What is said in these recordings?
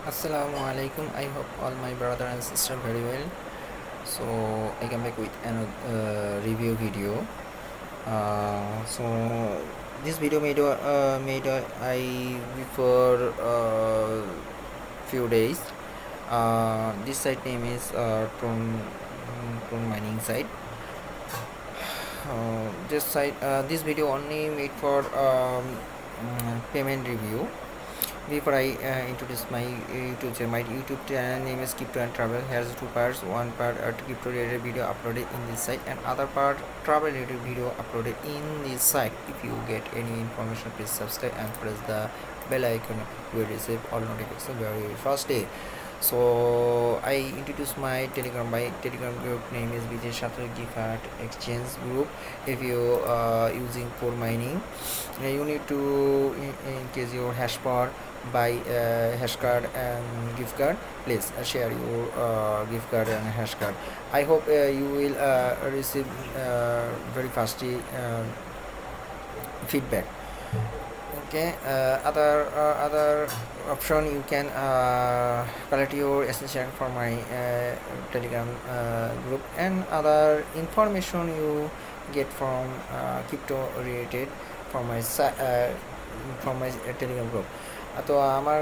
Assalamu alaikum. I hope all my brother and sister very well. So I come back with another review video. So this video made I before few days. This site name is Tron mining site. This video only made for payment review. Before I introduce my YouTube channel name is Crypto and Travel. Has two parts. One part crypto related video uploaded in this site, and other part travel related video uploaded in this site. If you get any information, please subscribe and press the bell icon. You will receive all notifications very first day. So I introduce my Telegram. My Telegram group name is 𝑮𝑰𝑭𝑚 𝑪𝑨𝑹 exchange group. If you using for mining, you need to increase your hash power by hash card and gift card. Please share your gift card and hash card. I hope you will receive very fastly feedback. Okay, other option, you can collect your essential for my Telegram group, and other information you get from crypto related from my Telegram group. তো আমার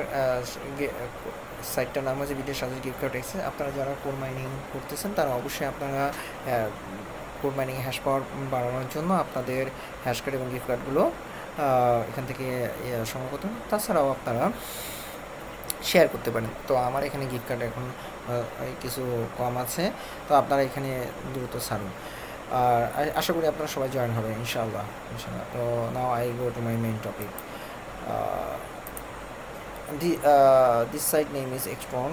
সাইটটার নাম হচ্ছে বিদেশ সাজের gift card exchange. আপনারা যারা core mining করতেছেন তারা অবশ্যই আপনারা কোর মাইনিং হ্যাশ পাওয়ার বাড়ানোর জন্য আপনাদের হ্যাশ কার্ড এবং গিফট কার্ডগুলো এখান থেকে সংগ্রহ করতে। তাছাড়াও আপনারা শেয়ার করতে পারেন। তো আমার এখানে গিফট কার্ড এখন কিছু কম আছে, তো আপনারা এখানে দ্রুত ছাড়ুন। আর আশা করি আপনারা সবাই জয়েন হবেন ইনশাআল্লাহ। তো now I go to my main topic. This site name is X Tron.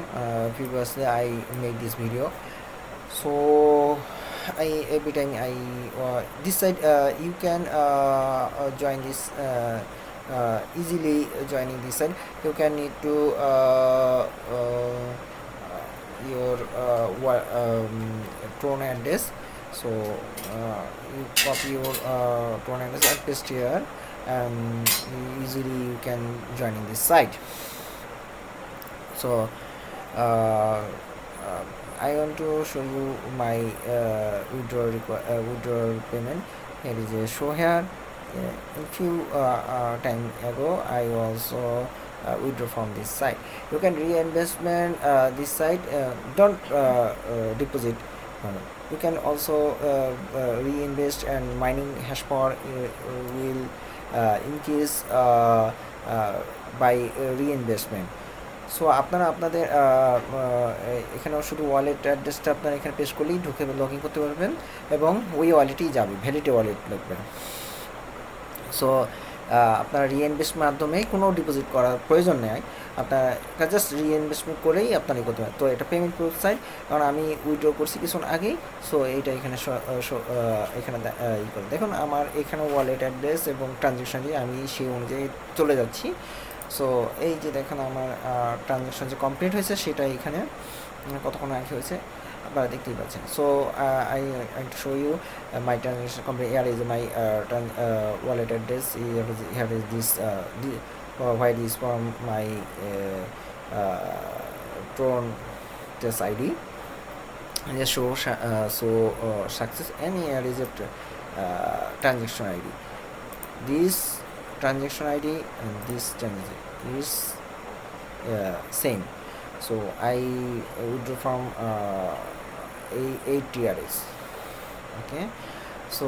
Previously I made this video, so every time this site you can join this easily. Joining this site, you can need to your Tron address. So you copy your Tron address and paste here, and easily you can join in this site. So I want to show you my withdrawal payment. Here is a show here. A few time ago I also withdraw from this site. You can reinvestment this site. Don't deposit. You can also reinvest, and mining hash power will increase by reinvestment. So আপনারা আপনাদের এখানেও শুধু wallet অ্যাড্রেসটা আপনারা এখানে paste করলেই ঢুকে log in করতে পারবেন, এবং ওই ওয়ালেটেই যাবে, ভ্যালিডি ওয়ালেট লাগবে। সো আপনারা রিইনভেস্ট মাধ্যমে কোনো ডিপোজিট করার প্রয়োজন নেই, আপনারা জাস্ট রিইনভেস্টমেন্ট করেই আপনারা করতে পারেন। তো এটা পেমেন্ট প্রুফ সাইট, কারণ আমি উইথড্র করছি কিছুক্ষণ আগেই। সো এইটা এখানে এখানে ই করে দেখুন, আমার এখানে ওয়ালেট অ্যাড্রেস এবং ট্রানজ্যাকশানটি আমি সেই অনুযায়ী চলে যাচ্ছি। সো এই যে দেখেন আমার ট্রানজ্যাকশন যে কমপ্লিট হয়েছে সেটা এখানে কতক্ষণ আগে হয়েছে আপনারা দেখতেই পাচ্ছেন। So I to show you my transaction complete. Here is my wallet address, here is this white is from my Tron test ID, and just show success, and here is a transaction ID. This transaction ID and this transaction is same. So I withdraw from 8 TRS. Okay, so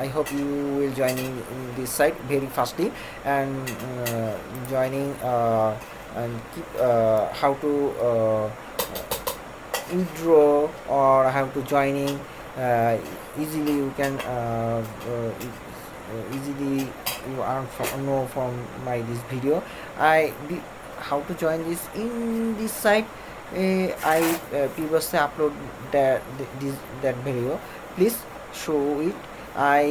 I hope you will join in this site very fastly, and joining and keep how to withdraw or how to joining easily. You can easily you know from my this video. How to join this in this site. I previously upload that video. Please show it. I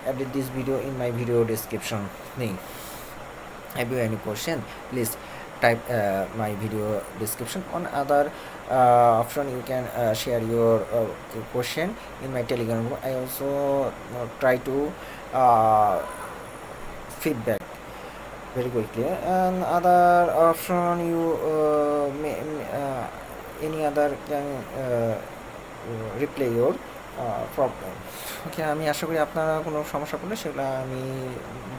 added this video in my video description link. Have you any question, please type my video description. On other option, you can share your question in my Telegram group. I also try to feedback. very quickly. And other option you any other can replay your problem. ওকে, আমি আশা করি আপনারা কোনো সমস্যা পড়লে সেগুলো আমি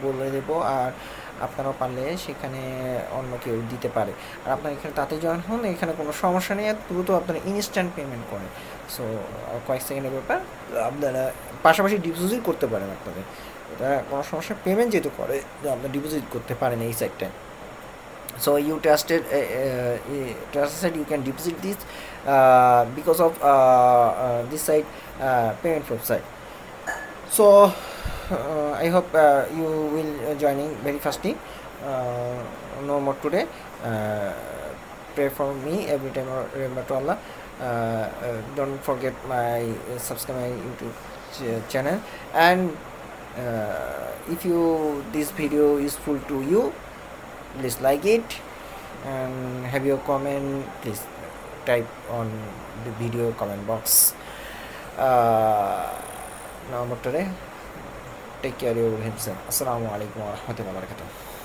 বলে দেবো, আর আপনারাও পারলে সেখানে অন্য কেউ দিতে পারে। আর আপনার এখানে তাতে জয়েন হন, এখানে কোনো সমস্যা নেই, আর দ্রুত আপনারা ইনস্ট্যান্ট পেমেন্ট করেন। সো কয়েক সেকেন্ডের ব্যাপার, আপনারা পাশাপাশি ডিপোজিট করতে পারেন আপনাদের, এটা কোনো সমস্যা, পেমেন্ট যেহেতু করে আপনার ডিপোজিট করতে পারেন এই সাইটটায়। So you trusted you can deposit this because of this site, payment website. So I hope you will joining very fastly. No more today. Pray for me every time, or remember to Allah. Don't forget my subscribe my YouTube channel, and if you this video useful to you, please like it, and have your comment, please type on the video comment box. Now today, take care of yourself. Assalamu alaikum wa rahmatullahi wa barakatuh.